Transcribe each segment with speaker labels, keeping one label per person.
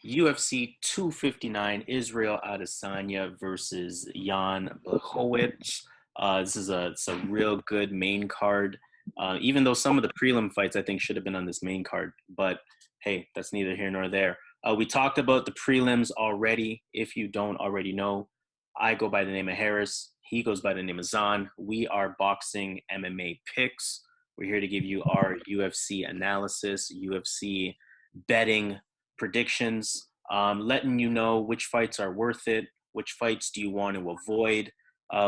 Speaker 1: UFC 259, Israel Adesanya versus Jan Blachowicz. This is it's a real good main card. Even though some of the prelim fights I think should have been on this main card, but hey, that's neither here nor there. We talked about the prelims already. If you don't already know, I go by the name of Harris. He goes by the name of Zan. We are boxing MMA picks. We're here to give you our UFC analysis, UFC betting predictions, letting you know which fights are worth it, which fights do you want to avoid,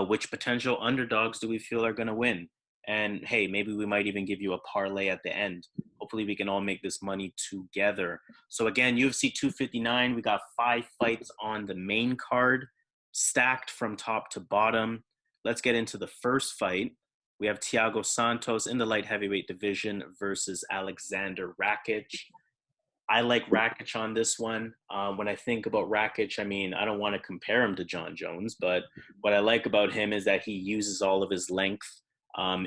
Speaker 1: which potential underdogs do we feel are going to win. And hey, maybe we might even give you a parlay at the end. Hopefully we can all make this money together. So again, UFC 259, we got 5 fights on the main card, stacked from top to bottom. Let's get into the first fight. We have Thiago Santos in the light heavyweight division versus Aleksandar Rakic. I like Rakic on this one. When I think about Rakic, I mean, I don't want to compare him to Jon Jones, but what I like about him is that he uses all of his length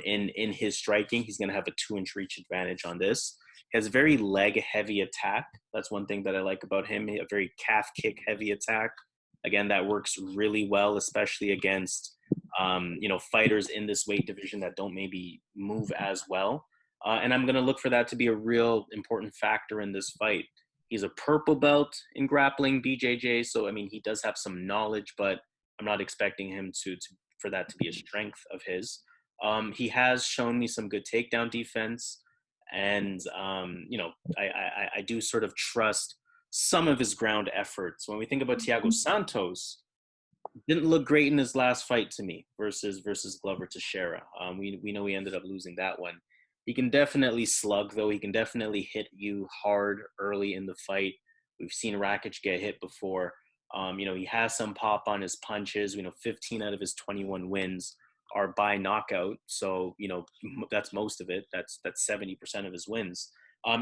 Speaker 1: in his striking. He's going to have a 2-inch reach advantage on this. He has a very leg-heavy attack. That's one thing that I like about him, a very calf kick-heavy attack. Again, that works really well, especially against fighters in this weight division that don't maybe move as well. And I'm going to look for that to be a real important factor in this fight. He's a purple belt in grappling, BJJ. So, I mean, he does have some knowledge, but I'm not expecting him for that to be a strength of his. He has shown me some good takedown defense. And, I do sort of trust some of his ground efforts. When we think about Thiago Santos, didn't look great in his last fight to me versus Glover Teixeira. We know he ended up losing that one. He can definitely slug, though. He can definitely hit you hard early in the fight. We've seen Rakic get hit before. He has some pop on his punches. 15 out of his 21 wins are by knockout. So, that's most of it. That's 70% of his wins.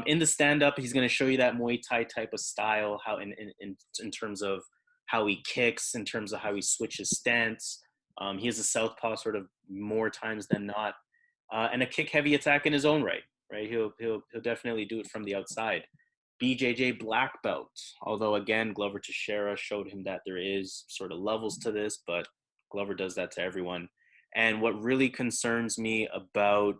Speaker 1: In the stand-up, he's going to show you that Muay Thai type of style, how in terms of how he kicks, in terms of how he switches stance. He has a southpaw sort of more times than not. And a kick-heavy attack in his own right? He'll definitely do it from the outside. BJJ black belt, although again, Glover Teixeira showed him that there is sort of levels to this, but Glover does that to everyone. And what really concerns me about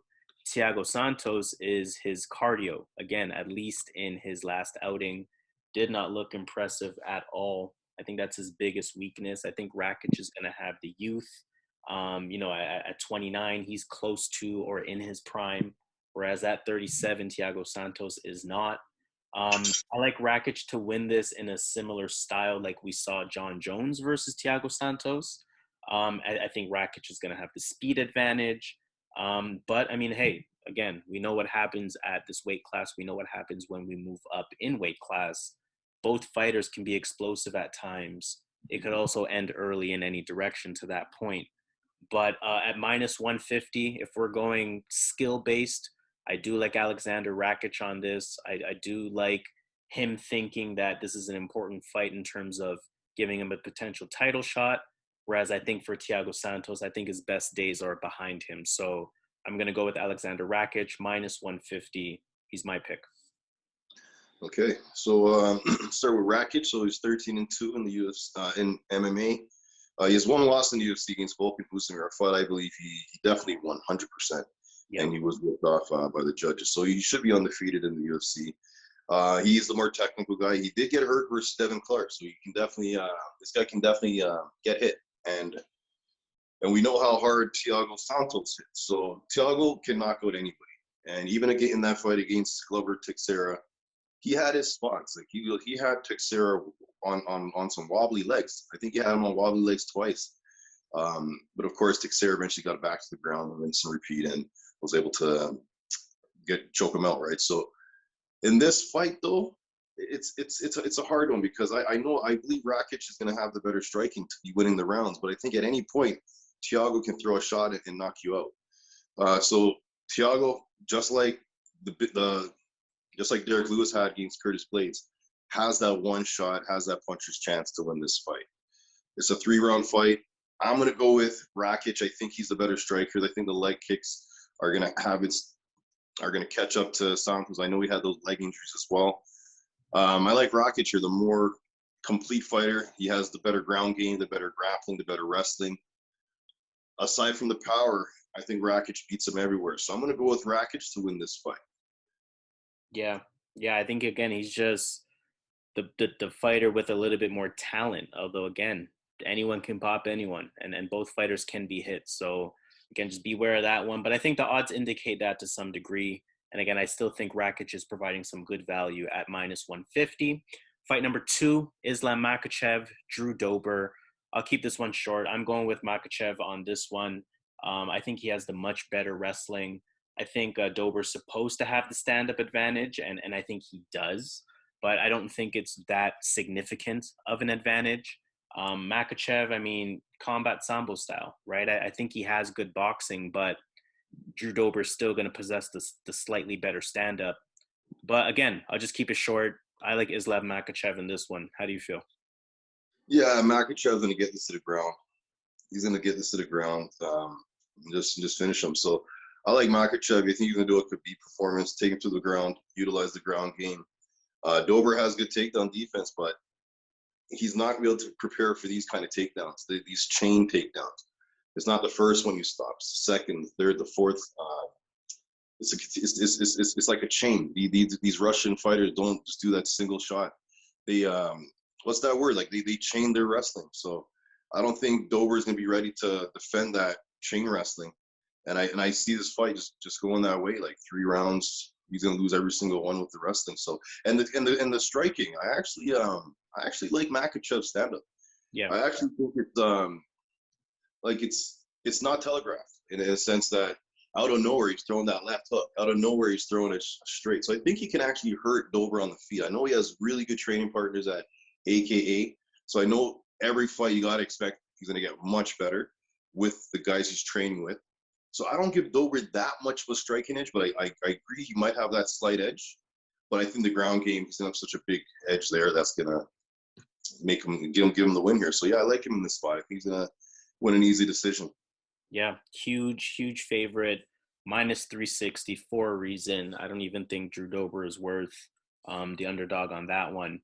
Speaker 1: Thiago Santos is his cardio. Again, at least in his last outing, did not look impressive at all. I think that's his biggest weakness. I think Rakic is going to have the youth. At 29, he's close to or in his prime, whereas at 37, Thiago Santos is not. I like Rakic to win this in a similar style like we saw Jon Jones versus Thiago Santos. I think Rakic is going to have the speed advantage. But, I mean, hey, again, we know what happens at this weight class. We know what happens when we move up in weight class. Both fighters can be explosive at times. It could also end early in any direction to that point. But at minus 150, if we're going skill-based, I do like Aleksandar Rakic on this. I do like him thinking that this is an important fight in terms of giving him a potential title shot. Whereas I think for Thiago Santos, I think his best days are behind him. So I'm going to go with Aleksandar Rakic, minus 150. He's my pick.
Speaker 2: Okay, so start with Rakic. So he's 13-2 in the UFC, in MMA. He has one loss in the UFC against Volkan Oezdemir. But I believe he definitely won 100%, and he was whipped off by the judges. So he should be undefeated in the UFC. He's the more technical guy. He did get hurt versus Devin Clark, so he can definitely this guy can definitely get hit. And we know how hard Thiago Santos hits. So Thiago can knock out anybody. And even in that fight against Glover Teixeira, he had his spots. Like he had Teixeira on some wobbly legs. I think he had him on wobbly legs twice. But of course, Teixeira eventually got back to the ground and rinse and repeat and was able to choke him out, right? So in this fight, though, it's a hard one because I believe Rakic is going to have the better striking to be winning the rounds. But I think at any point, Thiago can throw a shot and knock you out. So Thiago, just like Derek Lewis had against Curtis Blades, has that one shot, has that puncher's chance to win this fight. It's a 3-round fight. I'm going to go with Rakic. I think he's the better striker. I think the leg kicks are going to catch up to Santos. I know he had those leg injuries as well. I like Rakić here, the more complete fighter. He has the better ground game, the better grappling, the better wrestling. Aside from the power, I think Rakić beats him everywhere. So I'm going to go with Rakić to win this fight.
Speaker 1: Yeah. Yeah, I think again he's just the fighter with a little bit more talent. Although again, anyone can pop anyone, and both fighters can be hit. So again, just beware of that one. But I think the odds indicate that to some degree. And again, I still think Rakic is providing some good value at -150. Fight number 2, Islam Makhachev, Drew Dober. I'll keep this one short. I'm going with Makhachev on this one. I think he has the much better wrestling. I think Dober's supposed to have the stand-up advantage, and I think he does. But I don't think it's that significant of an advantage. Makhachev, I mean, combat sambo style, right? I think he has good boxing, but Drew Dober's still going to possess the slightly better stand-up. But again, I'll just keep it short. I like Islam Makhachev in this one. How do you feel?
Speaker 2: Yeah, Makhachev's going to get this to the ground. He's going to get this to the ground, just finish him. So I like Makhachev. I think he's going to do a complete performance, take him to the ground, utilize the ground game. Dober has good takedown defense, but he's not going to be able to prepare for these kind of takedowns, these chain takedowns. It's not the first one you stop. It's the second, the third, the fourth. It's like a chain. These Russian fighters don't just do that single shot. They what's that word? Like they chain their wrestling. So I don't think Dober is going to be ready to defend that chain wrestling. And I see this fight just going that way. Like 3 rounds, he's going to lose every single one with the wrestling. So and the striking, I actually like Makhachev's stand up.
Speaker 1: Yeah,
Speaker 2: I actually think it's not telegraphed in a sense that out of nowhere he's throwing that left hook. Out of nowhere he's throwing it straight. So I think he can actually hurt Dober on the feet. I know he has really good training partners at AKA. So I know every fight you gotta expect he's gonna get much better with the guys he's training with. So I don't give Dober that much of a striking edge, but I agree he might have that slight edge. But I think the ground game, he's gonna have such a big edge there that's gonna make him give him the win here. So yeah, I like him in this spot. I think he's gonna win an easy decision.
Speaker 1: yeah, huge favorite. -360 for a reason. I don't even think Drew Dober is worth the underdog on that one.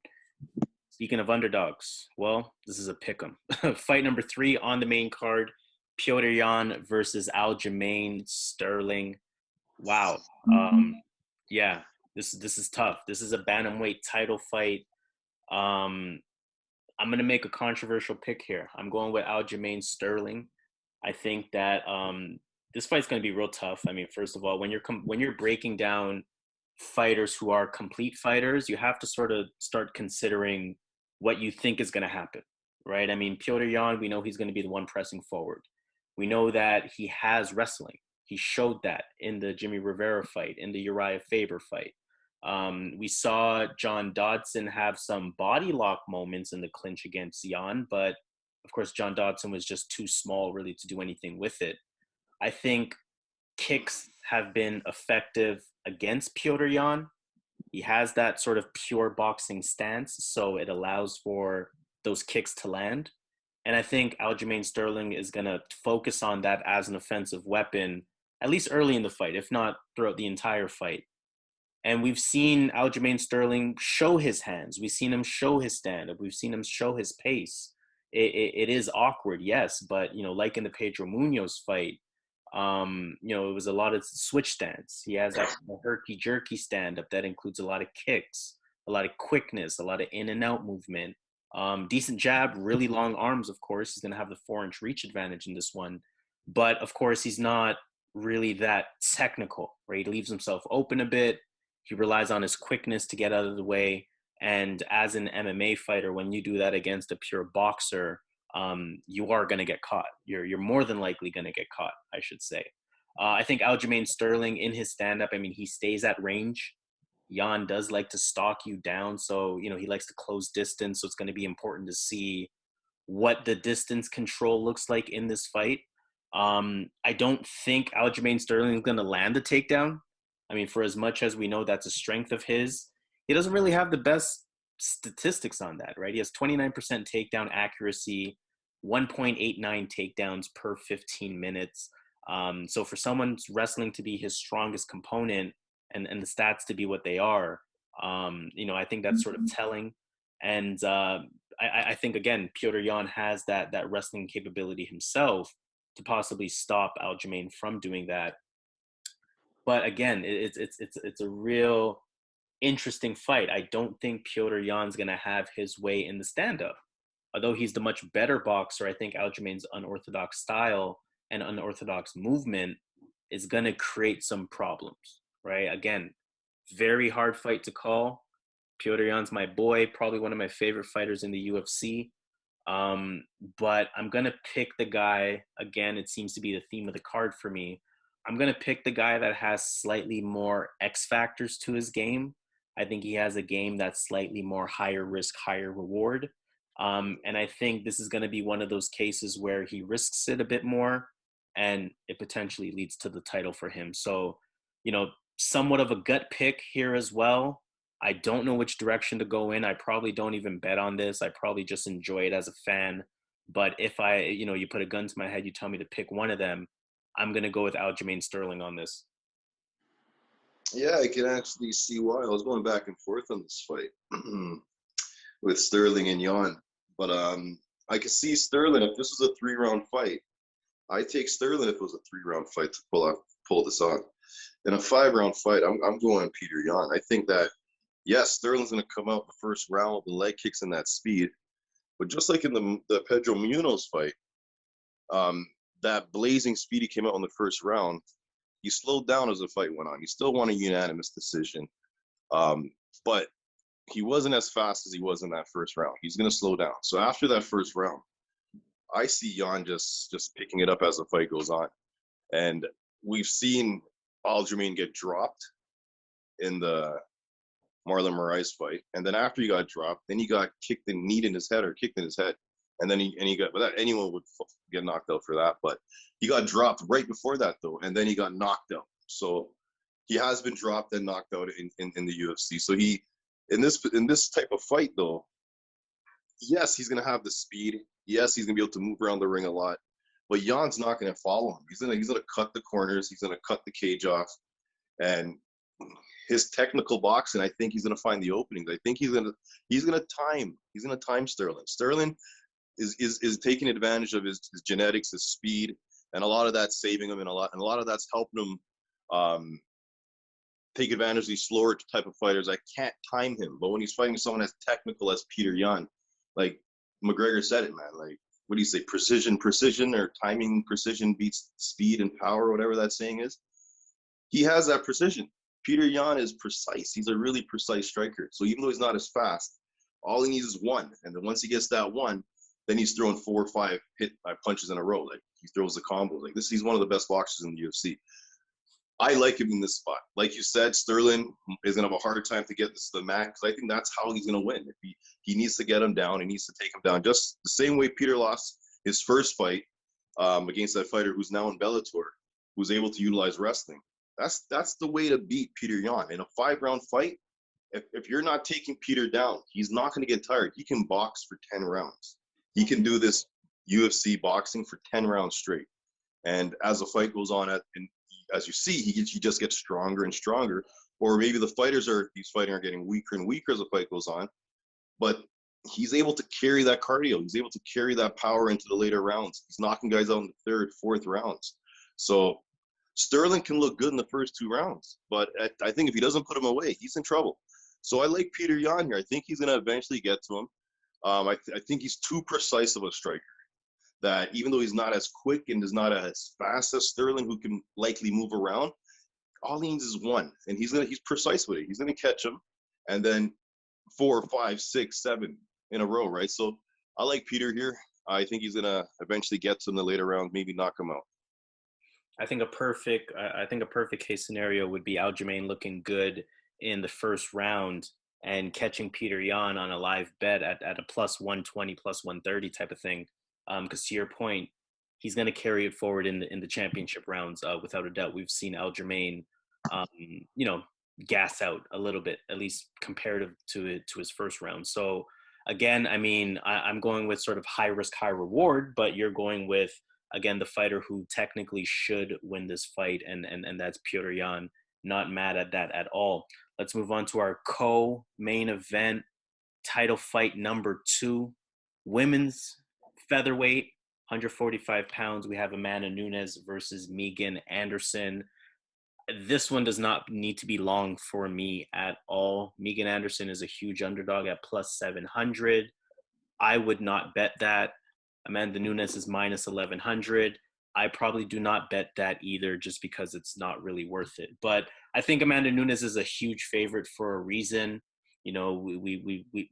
Speaker 1: Speaking of underdogs, well, this is a pick'em. Fight number 3 on the main card: Petr Yan versus Aljamain Sterling. Wow. Yeah, this is tough. This is a bantamweight title fight. I'm gonna make a controversial pick here. I'm going with Aljamain Sterling. I think that this fight's gonna be real tough. I mean, first of all, when you're breaking down fighters who are complete fighters, you have to sort of start considering what you think is gonna happen, right? I mean, Petr Yan, we know he's gonna be the one pressing forward. We know that he has wrestling. He showed that in the Jimmy Rivera fight, in the Uriah Faber fight. We saw John Dodson have some body lock moments in the clinch against Yan, but of course, John Dodson was just too small really to do anything with it. I think kicks have been effective against Petr Yan. He has that sort of pure boxing stance, so it allows for those kicks to land. And I think Aljamain Sterling is going to focus on that as an offensive weapon, at least early in the fight, if not throughout the entire fight. And we've seen Aljamain Sterling show his hands. We've seen him show his stand-up. We've seen him show his pace. It is awkward, yes, but, like in the Pedro Munoz fight, it was a lot of switch stance. He has that herky-jerky stand-up that includes a lot of kicks, a lot of quickness, a lot of in and out movement. Decent jab, really long arms, of course. He's going to have the 4-inch reach advantage in this one. But, of course, he's not really that technical, right? He leaves himself open a bit. He relies on his quickness to get out of the way. And as an MMA fighter, when you do that against a pure boxer, you are going to get caught. You're more than likely going to get caught, I should say. I think Aljamain Sterling in his stand-up, I mean, he stays at range. Yan does like to stalk you down, so he likes to close distance. So it's going to be important to see what the distance control looks like in this fight. I don't think Aljamain Sterling is going to land the takedown. I mean, for as much as we know that's a strength of his, he doesn't really have the best statistics on that, right? He has 29% takedown accuracy, 1.89 takedowns per 15 minutes. So for someone's wrestling to be his strongest component and the stats to be what they are, I think that's sort of telling. And I think, again, Petr Yan has that wrestling capability himself to possibly stop Aljamain from doing that. But again, it's a real interesting fight. I don't think Petr Yan's going to have his way in the stand-up. Although he's the much better boxer, I think Aljamain's unorthodox style and unorthodox movement is going to create some problems, right? Again, very hard fight to call. Petr Yan's my boy, probably one of my favorite fighters in the UFC. But I'm going to pick the guy, again, it seems to be the theme of the card for me. I'm going to pick the guy that has slightly more X factors to his game. I think he has a game that's slightly more higher risk, higher reward. And I think this is going to be one of those cases where he risks it a bit more and it potentially leads to the title for him. So, somewhat of a gut pick here as well. I don't know which direction to go in. I probably don't even bet on this. I probably just enjoy it as a fan. But if you put a gun to my head, you tell me to pick one of them, I'm going to go with Aljamain Sterling on this.
Speaker 2: Yeah, I can actually see why. I was going back and forth on this fight with Sterling and Yan. But I could see Sterling, if this was a 3-round fight, I take Sterling if it was a 3-round fight to pull this on. In a 5-round fight, I'm going Petr Yan. I think that, yes, Sterling's going to come out the first round with the leg kicks and that speed. But just like in the Pedro Munoz fight, that blazing speed he came out in the first round, he slowed down as the fight went on. He still won a unanimous decision. But he wasn't as fast as he was in that first round. He's going to slow down. So after that first round, I see Yan just picking it up as the fight goes on. And we've seen Aljamain get dropped in the Marlon Moraes fight. And then after he got dropped, then he got kicked in his head. And then he got, but anyone would get knocked out for that. But he got dropped right before that, though. And then he got knocked out. So he has been dropped and knocked out in the UFC. So in this type of fight, though, yes, he's going to have the speed. Yes, he's going to be able to move around the ring a lot. But Jan's not going to follow him. He's going to cut the corners. He's going to cut the cage off. And his technical boxing, I think he's going to find the openings. I think he's going to time Sterling. Sterling is taking advantage of his genetics, his speed, and a lot of that's saving him, and a lot of that's helping him take advantage of these slower type of fighters. I can't time him, but when he's fighting someone as technical as Petr Yan, like McGregor said it, man. Like, what do you say? Precision, or timing, precision beats speed and power, whatever that saying is. He has that precision. Petr Yan is precise. He's a really precise striker. So even though he's not as fast, all he needs is one. And then once he gets that one, then he's throwing 4 or 5 punches in a row. Like, he throws the combos. Like, he's one of the best boxers in the UFC. I like him in this spot. Like you said, Sterling is going to have a hard time to get this to the mat, because I think that's how he's going to win. If he needs to get him down, he needs to take him down. Just the same way Petr lost his first fight against that fighter who's now in Bellator, who's able to utilize wrestling. That's the way to beat Petr Yan. In a 5-round fight, if you're not taking Petr down, he's not going to get tired. He can box for 10 rounds. He can do this UFC boxing for 10 rounds straight. And as the fight goes on, as you see, he just gets stronger and stronger. Or maybe he's fighting are getting weaker and weaker as the fight goes on. But he's able to carry that cardio. He's able to carry that power into the later rounds. He's knocking guys out in the 3rd, 4th rounds. So Sterling can look good in the first 2 rounds. But I think if he doesn't put him away, he's in trouble. So I like Petr Yan here. I think he's going to eventually get to him. I think he's too precise of a striker, that even though he's not as quick and is not as fast as Sterling, who can likely move around, all he needs is one, and he's precise with it. He's gonna catch him, and then 4, 5, 6, 7 in a row, right? So I like Petr here. I think he's gonna eventually get to him in the later round, maybe knock him out.
Speaker 1: I think a perfect case scenario would be Aljamain looking good in the first round and catching Petr Yan on a live bet at a plus 120, plus 130 type of thing. Because to your point, he's going to carry it forward in the championship rounds without a doubt. We've seen Aljamain, gas out a little bit, at least comparative to his first round. So again, I mean, I'm going with sort of high risk, high reward, but you're going with, again, the fighter who technically should win this fight, and that's Petr Yan. Not mad at that at all. Let's move on to our co-main event, title fight number 2, women's featherweight, 145 pounds. We have Amanda Nunes versus Megan Anderson. This one does not need to be long for me at all. Megan Anderson is a huge underdog at plus 700. I would not bet that. Amanda Nunes is minus 1100. I probably do not bet that either, just because it's not really worth it. But I think Amanda Nunes is a huge favorite for a reason. You know,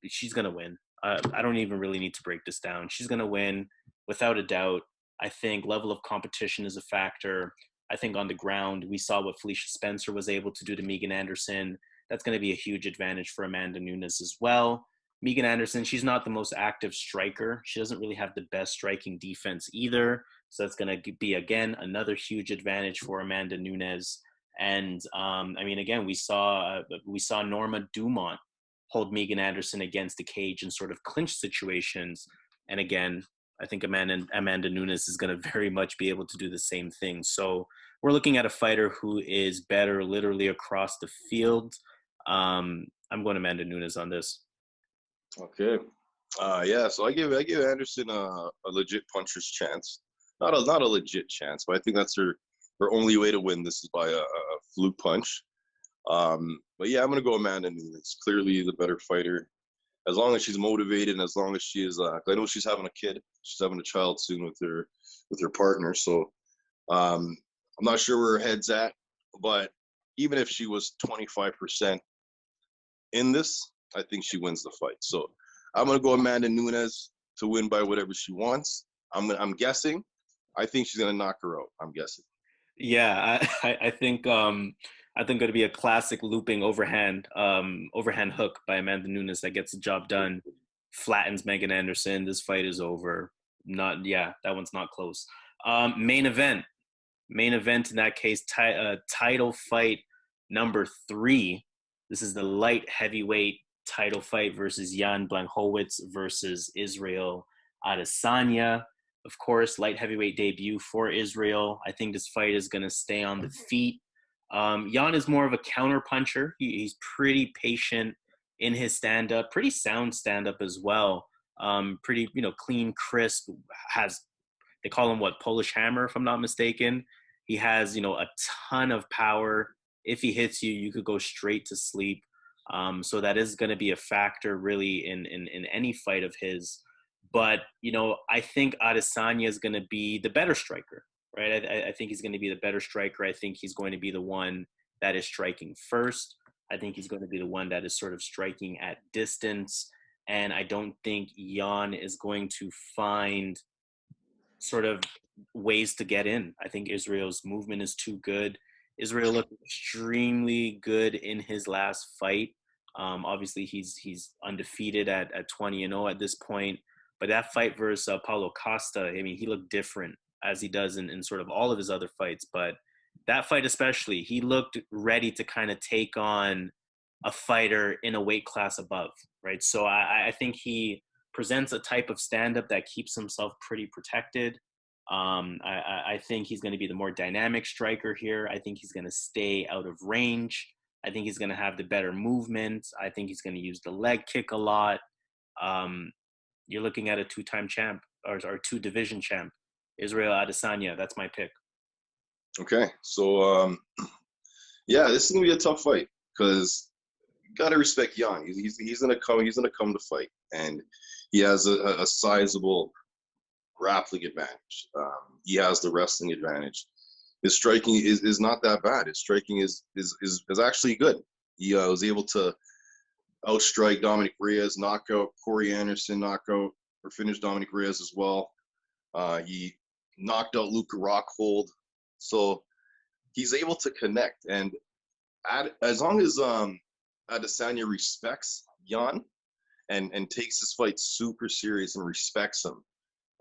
Speaker 1: she's going to win. I don't even really need to break this down. She's going to win without a doubt. I think level of competition is a factor. I think on the ground, we saw what Felicia Spencer was able to do to Megan Anderson. That's going to be a huge advantage for Amanda Nunes as well. Megan Anderson, she's not the most active striker. She doesn't really have the best striking defense either. So that's going to be, again, another huge advantage for Amanda Nunes. And, I mean, again, we saw Norma Dumont hold Megan Anderson against the cage in sort of clinch situations. And again, I think Amanda Nunes is going to very much be able to do the same thing. So we're looking at a fighter who is better literally across the field. I'm going Amanda Nunes on this.
Speaker 2: Okay. Yeah, so I give Anderson a legit puncher's chance. Not a legit chance, but I think that's her only way to win this is by a fluke punch. But yeah, I'm gonna go Amanda Nunes. Clearly the better fighter. As long as she's motivated and as long as she is, I know she's having a kid. She's having a child soon with her partner. So I'm not sure where her head's at, but even if she was 25% in this, I think she wins the fight. So I'm gonna go Amanda Nunes to win by whatever she wants. I'm guessing. I think she's gonna knock her out. I'm guessing.
Speaker 1: Yeah, I think going to be a classic looping overhand hook by Amanda Nunes that gets the job done, flattens Megan Anderson. This fight is over. That one's not close. Main event in that case, title fight number 3. This is the light heavyweight title fight versus Jan Blachowicz versus Israel Adesanya. Of course, light heavyweight debut for Israel. I think this fight is going to stay on the feet. Jan is more of a counter puncher. He's pretty patient in his stand-up, pretty sound stand-up as well. Pretty, clean, crisp. They call him Polish hammer, if I'm not mistaken. He has, a ton of power. If he hits you, you could go straight to sleep. So that is going to be a factor really in any fight of his. But, I think Adesanya is going to be the better striker, right? I think he's going to be the better striker. I think he's going to be the one that is striking first. I think he's going to be the one that is sort of striking at distance. And I don't think Jan is going to find sort of ways to get in. I think Israel's movement is too good. Israel looked extremely good in his last fight. Obviously, he's undefeated at 20-0 at this point. But that fight versus Paulo Costa, I mean, he looked different as he does in sort of all of his other fights. But that fight especially, he looked ready to kind of take on a fighter in a weight class above, right? So I think he presents a type of stand-up that keeps himself pretty protected. I think he's going to be the more dynamic striker here. I think he's going to stay out of range. I think he's going to have the better movement. I think he's going to use the leg kick a lot. You're looking at a 2-time champ or 2-division champ, Israel Adesanya. That's my pick.
Speaker 2: Okay, so yeah, this is gonna be a tough fight because you gotta respect Jan. He's gonna come to fight, and he has a sizable grappling advantage. He has the wrestling advantage. His striking is not that bad. His striking is actually good. He was able to outstrike Dominic Reyes, knock out Corey Anderson, finish Dominic Reyes as well. He knocked out Luka Rockhold. So he's able to connect. And as long as Adesanya respects Jan and takes his fight super serious and respects him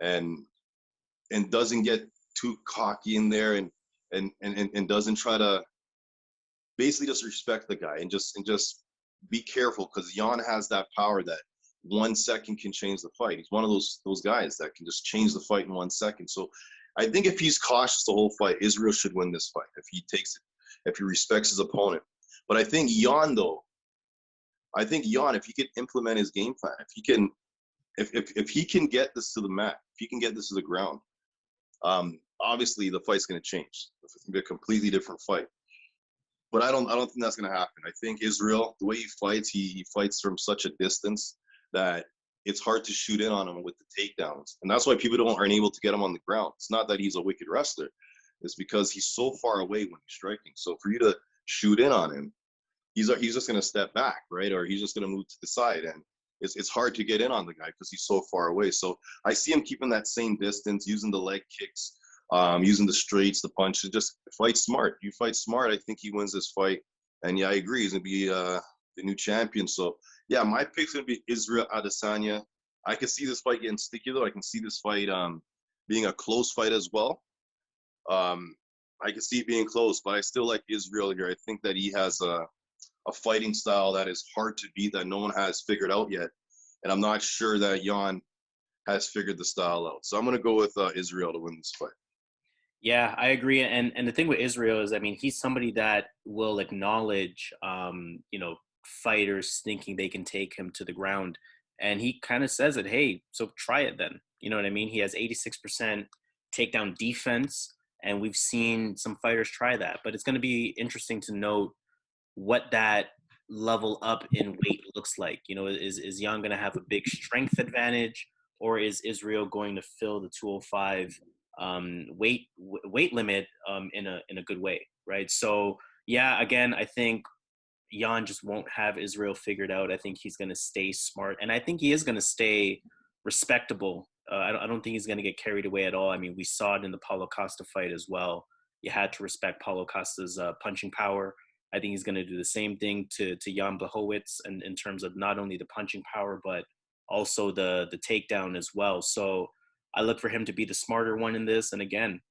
Speaker 2: and doesn't get too cocky in there and doesn't try to basically just respect the guy and just be careful, because Jan has that power that 1 second can change the fight. He's one of those guys that can just change the fight in 1 second. So I think if he's cautious the whole fight, Israel should win this fight. If he respects his opponent. But I think Jan, though, if he could implement his game plan, if he can get this to the mat, if he can get this to the ground, obviously the fight's going to change. It's going to be a completely different fight. But I don't think that's going to happen. I think Israel, the way he fights from such a distance that it's hard to shoot in on him with the takedowns. And that's why people aren't able to get him on the ground. It's not that he's a wicked wrestler. It's because he's so far away when he's striking. So for you to shoot in on him, he's just going to step back, right? Or he's just going to move to the side. And it's hard to get in on the guy because he's so far away. So I see him keeping that same distance, using the leg kicks, using the straights, the punches. Just fight smart. You fight smart, I think he wins this fight. And yeah, I agree. He's going to be the new champion. So yeah, my pick's going to be Israel Adesanya. I can see this fight getting sticky, though. I can see this fight being a close fight as well. I can see it being close, but I still like Israel here. I think that he has a fighting style that is hard to beat, that no one has figured out yet. And I'm not sure that Jan has figured the style out. So I'm going to go with Israel to win this fight.
Speaker 1: Yeah, I agree. And the thing with Israel is, I mean, he's somebody that will acknowledge, fighters thinking they can take him to the ground. And he kind of says it, hey, so try it then. You know what I mean? He has 86% takedown defense, and we've seen some fighters try that. But it's going to be interesting to note what that level up in weight looks like. You know, is Jan going to have a big strength advantage, or is Israel going to fill the 205 weight limit in a good way, right? So yeah, again, I think Jan just won't have Israel figured out. I think he's going to stay smart, and I think he is going to stay respectable. I don't think he's going to get carried away at all. I mean, we saw it in the Paulo Costa fight as well. You had to respect Paulo Costa's punching power. I think he's going to do the same thing to Jan Blachowicz, and in terms of not only the punching power, but also the takedown as well. So I look for him to be the smarter one in this. And again,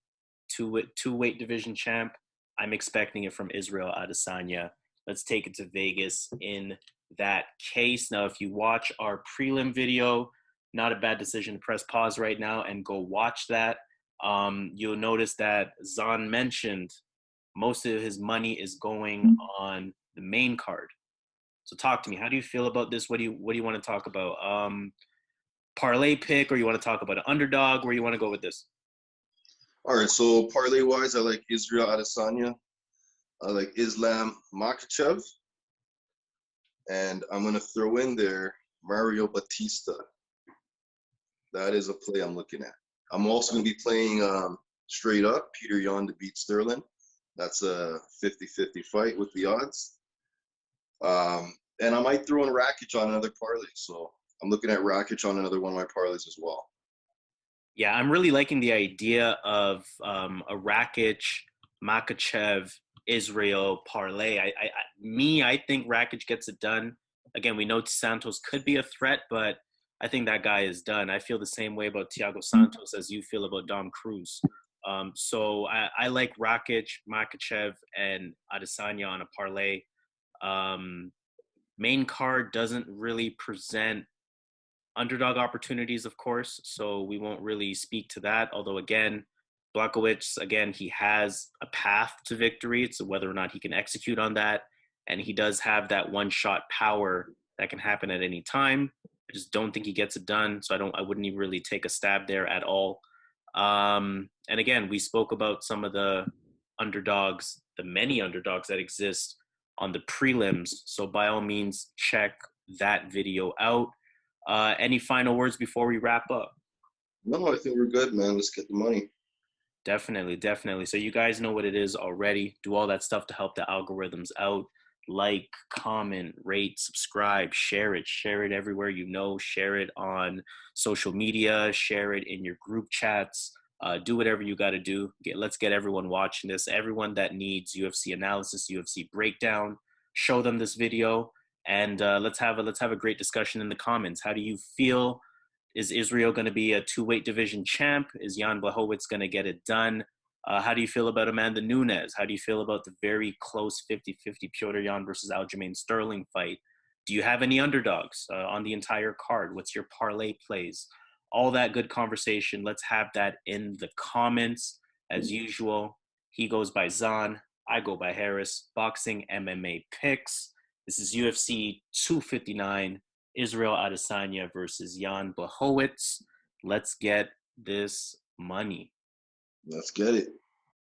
Speaker 1: two weight division champ. I'm expecting it from Israel Adesanya. Let's take it to Vegas in that case. Now, if you watch our prelim video, not a bad decision to press pause right now and go watch that. You'll notice that Zan mentioned most of his money is going on the main card. So talk to me. How do you feel about this? What do you want to talk about? Parlay pick, or you want to talk about an underdog? Where you want to go with this?
Speaker 2: All right, so parlay-wise, I like Israel Adesanya. I like Islam Makhachev. And I'm going to throw in there Mario Bautista. That is a play I'm looking at. I'm also going to be playing straight up Peter Yan to beat Sterling. That's a 50-50 fight with the odds. And I might throw in Rakic on another parlay. So I'm looking at Rakic on another one of my parlays as well.
Speaker 1: Yeah, I'm really liking the idea of a Rakic, Makhachev, Israel parlay. I think Rakic gets it done. Again, we know Santos could be a threat, but I think that guy is done. I feel the same way about Thiago Santos as you feel about Dom Cruz. So I like Rakic, Makhachev, and Adesanya on a parlay. Main card doesn't really present underdog opportunities, of course, so we won't really speak to that. Although, again, Blachowicz, he has a path to victory. It's whether or not he can execute on that. And he does have that one-shot power that can happen at any time. I just don't think he gets it done, so I wouldn't even really take a stab there at all. And again, we spoke about some of the underdogs, the many underdogs that exist on the prelims. So by all means, check that video out. Any final words before we wrap up?
Speaker 2: No, I think we're good, man. Let's get the money.
Speaker 1: Definitely. So you guys know what it is already. Do all that stuff to help the algorithms out. Like, comment, rate, subscribe, share it everywhere you know. Share it on social media, share it in your group chats. Do whatever you got to do. Let's get everyone watching this. Everyone that needs UFC analysis, UFC breakdown, show them this video, and let's have a great discussion in the comments. How do you feel? Is Israel going to be a 2-weight division champ? Is Jan Blachowicz going to get it done? How do you feel about Amanda Nunes? How do you feel about the very close 50-50 Petr Yan versus Aljamain Sterling fight? Do you have any underdogs on the entire card? What's your parlay plays? All that good conversation. Let's have that in the comments. As usual, he goes by Zan. I go by Harris. Boxing MMA picks. This is UFC 259. Israel Adesanya versus Jan Blachowicz. Let's get this money.
Speaker 2: Let's get it.